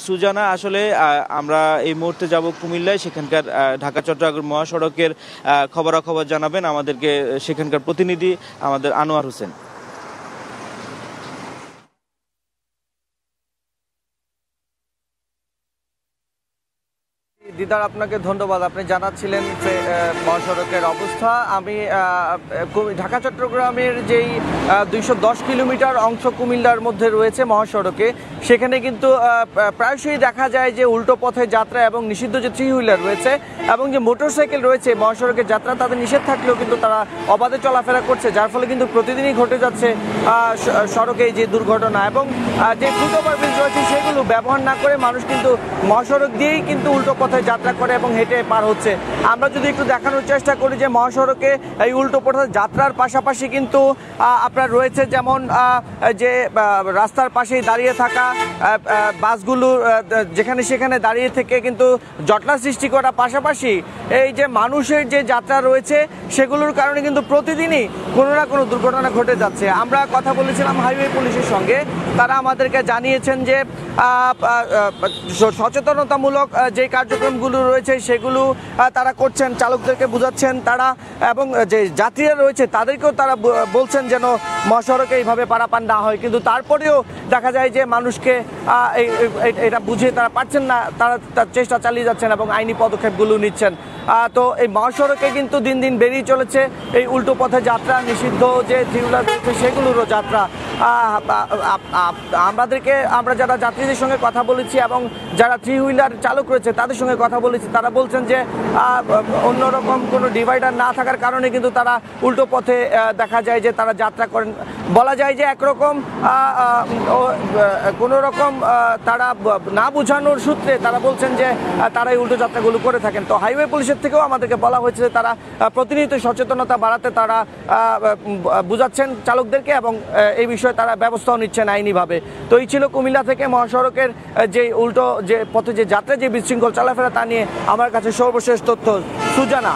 সুজানা, আসলে আমরা এই মুহূর্তে যাব কুমিল্লায়, সেখানকার ঢাকা চট্টগ্রাম মহাসড়কের খবরাখবর জানাবেন আমাদেরকে সেখানকার প্রতিনিধি আমাদের আনোয়ার হোসেন। দিদার, আপনাকে ধন্যবাদ। আপনি জানাচ্ছিলেন মহাসড়কের অবস্থা। আমি ঢাকা চট্টগ্রামের যেই 210 কিলোমিটার অংশ কুমিল্লার মধ্যে রয়েছে মহাসড়কে, সেখানে কিন্তু প্রায়শই দেখা যায় যে উল্টো পথে যাত্রা এবং নিষিদ্ধ যে থ্রি হুইলার রয়েছে এবং যে মোটরসাইকেল রয়েছে মহাসড়কের যাত্রা, তাদের নিষেধ থাকলেও কিন্তু তারা অবাধে চলাফেরা করছে, যার ফলে কিন্তু প্রতিদিনই ঘটে যাচ্ছে সড়কে যে দুর্ঘটনা। এবং যে ফুট ওভারব্রিজ রয়েছে সেগুলো ব্যবহার না করে মানুষ কিন্তু মহাসড়ক দিয়েই কিন্তু উল্টো পথে যাত্রা করে এবং হেঁটে পার হচ্ছে। আমরা যদি একটু দেখানোর চেষ্টা করি যে মহাসড়কে এই উল্টো পথে যাত্রার পাশাপাশি কিন্তু আপনার রয়েছে যেমন যে রাস্তার পাশেই দাঁড়িয়ে থাকা বাসগুলো যেখানে সেখানে দাঁড়িয়ে থেকে কিন্তু জটলা সৃষ্টি করা, পাশাপাশি এই যে মানুষের যে যাত্রা রয়েছে সেগুলোর কারণে কিন্তু প্রতিদিনই কোনো না কোনো দুর্ঘটনা ঘটে যাচ্ছে। আমরা কথা বলেছিলাম হাইওয়ে পুলিশের সঙ্গে, তারা আমাদেরকে জানিয়েছেন যে সচেতনতামূলক যে কার্যক্রমগুলো রয়েছে সেগুলো তারা করছেন, চালকদেরকে বোঝাচ্ছেন তারা, এবং যে যাত্রীরা রয়েছে তাদেরকেও তারা বলছেন যেন মহাসড়কে এইভাবে পারাপার না হয়। কিন্তু তারপরেও দেখা যায় যে মানুষকে এটা বুঝে তারা পারছেন না, তারা তার চেষ্টা চালিয়ে যাচ্ছেন এবং আইনি পদক্ষেপগুলো নিচ্ছেন। তো এই মহাসড়কে কিন্তু দিন দিন বেরিয়ে চলেছে এই উল্টো পথে যাত্রা, নিষিদ্ধ যে থ্রি হুইলার রয়েছে সেগুলোরও যাত্রা। আমরা যারা যাত্রীদের সঙ্গে কথা বলেছি এবং যারা থ্রি হুইলার চালক রয়েছে তাদের সঙ্গে কথা বলেছি, তারা বলছেন যে অন্যরকম কোনো ডিভাইডার না থাকার কারণে কিন্তু তারা উল্টো পথে দেখা যায় যে তারা যাত্রা করেন। বলা যায় যে একরকম কোনো রকম তারা না বোঝানোর সূত্রে তারা বলছেন যে তারা এই উল্টো যাত্রাগুলো করে থাকেন। তো হাইওয়ে পুলিশের থেকেও আমাদেরকে বলা হয়েছে যে তারা প্রতিনিয়ত সচেতনতা বাড়াতে তারা বুঝাচ্ছেন চালকদেরকে এবং এই বিষয়ে তারা ব্যবস্থাও নিচ্ছেন আইনিভাবে। তো এই ছিল কুমিল্লা থেকে মহাসড়কের যে উল্টো যে পথে যে যাত্রা, যে বিশৃঙ্খল চলাফেরা, তা নিয়ে আমার কাছে সর্বশেষ তথ্য। সুজানা।